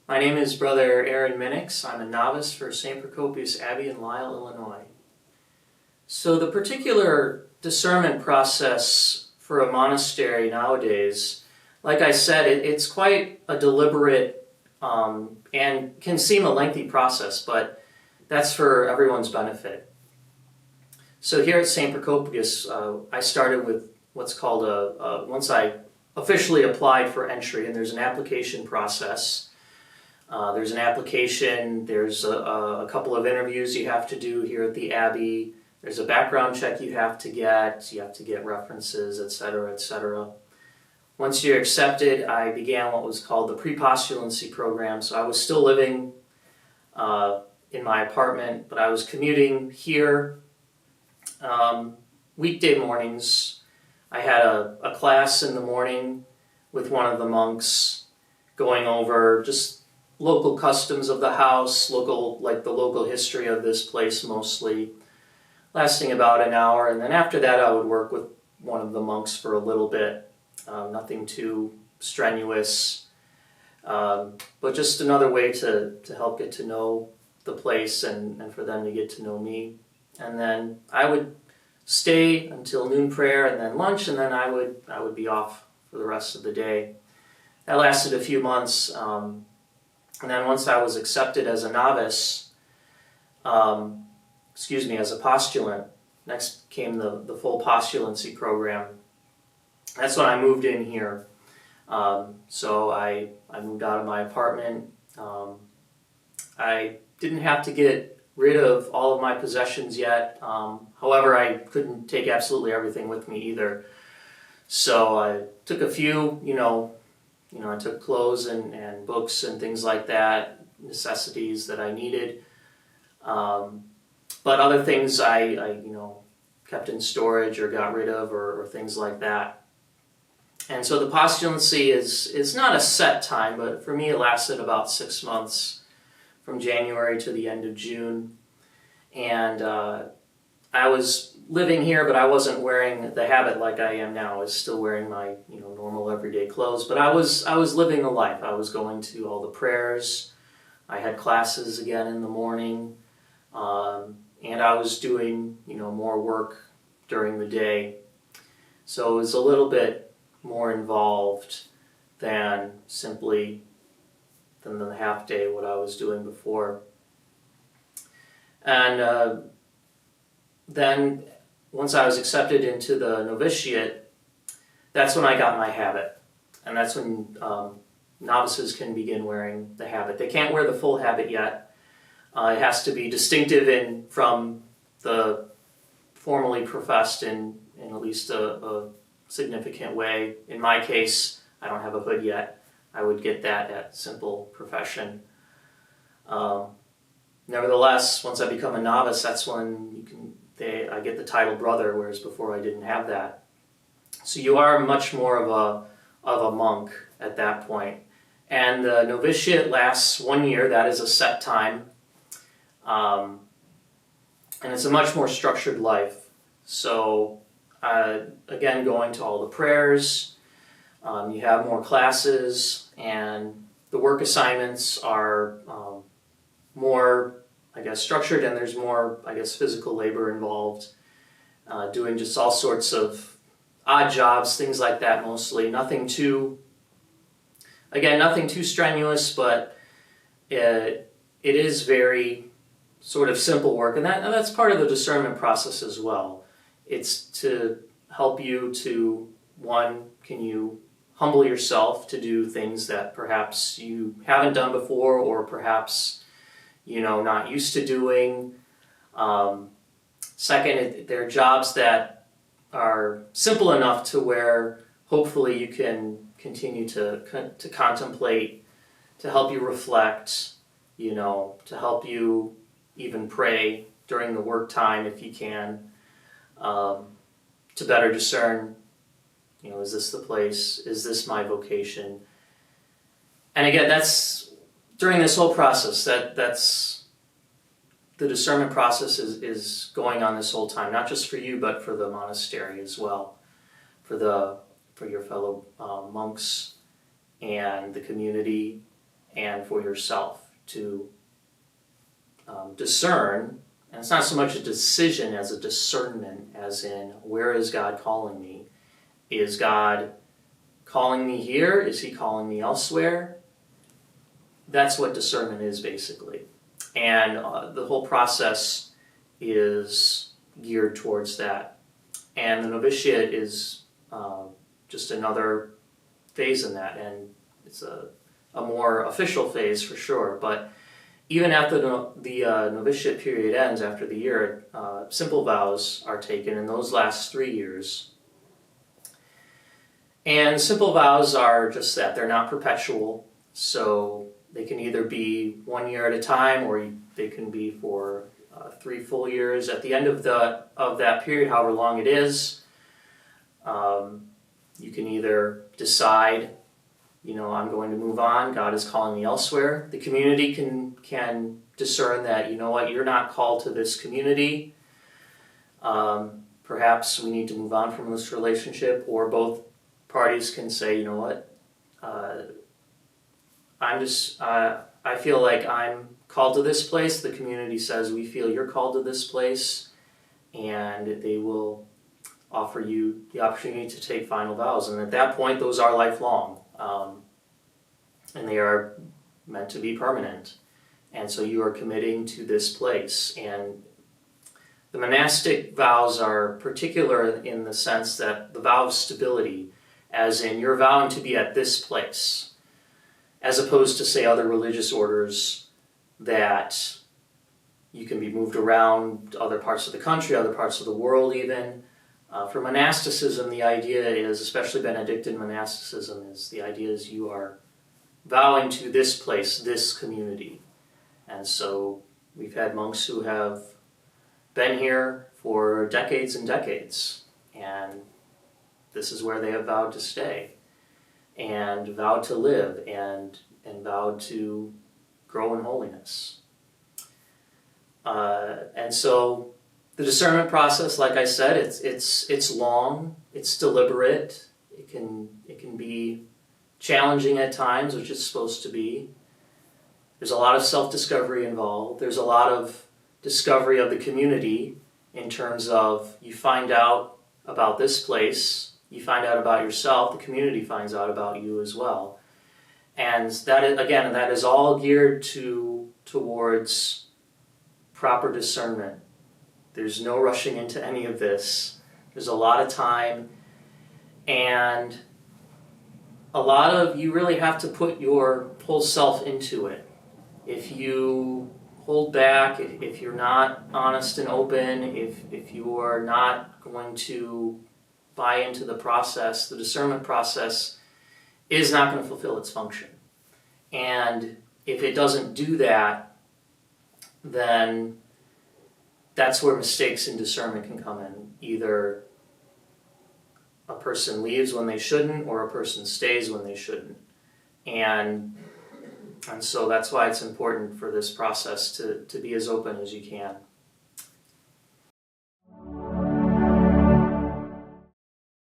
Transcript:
My name is Brother Aaron Minix. I'm a novice for St. Procopius Abbey in Lisle, Illinois. So the particular discernment process for a monastery nowadays, like I said, it's quite a deliberate and can seem a lengthy process, but that's for everyone's benefit. So here at St. Procopius, I started with what's called once I officially applied for entry, and there's an application process. There's an application, there's a couple of interviews you have to do here at the Abbey, there's a background check you have to get references, etc., etc. Once you're accepted, I began what was called the pre-postulancy program. So I was still living in my apartment, but I was commuting here weekday mornings. I had a class in the morning with one of the monks going over just local customs of the house, the local history of this place mostly, lasting about an hour. And then after that I would work with one of the monks for a little bit. Nothing too strenuous, but just another way to help get to know the place and for them to get to know me. And then I would stay until noon prayer and then lunch, and then I would be off for the rest of the day. That lasted a few months, and then once I was accepted as a novice, as a postulant, next came the full postulancy program. That's when I moved in here. So I moved out of my apartment. I didn't have to get rid of all of my possessions yet. However, I couldn't take absolutely everything with me either. So I took a few, I took clothes and books and things like that, necessities that I needed. But other things I kept in storage or got rid of or things like that. And so the postulancy is not a set time, but for me it lasted about 6 months, from January to the end of June. And I was living here, but I wasn't wearing the habit like I am now. I was still wearing my normal everyday clothes, but I was living the life. I was going to all the prayers. I had classes again in the morning, and I was doing more work during the day. So it was a little bit more involved than the half day what I was doing before. And then once I was accepted into the novitiate, that's when I got my habit. And that's when novices can begin wearing the habit. They can't wear the full habit yet. It has to be distinctive from the formally professed in at least a significant way. In my case, I don't have a hood yet. I would get that at simple profession. Nevertheless, once I become a novice, that's when I get the title brother, whereas before I didn't have that. So you are much more of a monk at that point. And the novitiate lasts 1 year. That is a set time. And it's a much more structured life. So again, going to all the prayers, you have more classes, and the work assignments are more, structured, and there's more, physical labor involved, doing just all sorts of odd jobs, things like that mostly. Nothing too strenuous, but it is very sort of simple work, and that's part of the discernment process as well. It's to help you to, one, can you humble yourself to do things that perhaps you haven't done before, or perhaps not used to doing. Second, there are jobs that are simple enough to where hopefully you can continue to contemplate, to help you reflect, to help you even pray during the work time if you can, to better discern, is this the place? Is this my vocation? And again, that's during this whole process, that's the discernment process is going on this whole time, not just for you, but for the monastery as well, for your fellow monks and the community and for yourself to discern. And it's not so much a decision as a discernment, as in, where is God calling me? Is God calling me here? Is he calling me elsewhere? That's what discernment is, basically. And the whole process is geared towards that. And the novitiate is just another phase in that, and it's a more official phase for sure. But even after the novitiate period ends, after the year, simple vows are taken, and those last 3 years. And simple vows are just that. They're not perpetual, so they can either be 1 year at a time, or they can be for 3 full years. At the end of that period, however long it is, you can either decide, I'm going to move on, God is calling me elsewhere. The community can discern that, you're not called to this community. Perhaps we need to move on from this relationship, or both parties can say, I feel like I'm called to this place. The community says, we feel you're called to this place, and they will offer you the opportunity to take final vows. And at that point, those are lifelong, and they are meant to be permanent. And so you are committing to this place. And the monastic vows are particular in the sense that the vow of stability, as in you're vowing to be at this place, as opposed to, say, other religious orders that you can be moved around to other parts of the country, other parts of the world even. For monasticism, the idea is, especially Benedictine monasticism, the idea is you are vowing to this place, this community. And so we've had monks who have been here for decades and decades, and this is where they have vowed to stay, and vowed to live, and vowed to grow in holiness. And so the discernment process, like I said, it's long, it's deliberate, it can be challenging at times, which it's supposed to be. There's a lot of self-discovery involved. There's a lot of discovery of the community in terms of you find out about this place, you find out about yourself, the community finds out about you as well. And that is all geared towards proper discernment. There's no rushing into any of this. There's a lot of time, and you really have to put your whole self into it. If you hold back, if you're not honest and open, if you are not going to buy into the process, the discernment process is not going to fulfill its function. And if it doesn't do that, then that's where mistakes in discernment can come in. Either a person leaves when they shouldn't, or a person stays when they shouldn't. And so that's why it's important for this process to be as open as you can.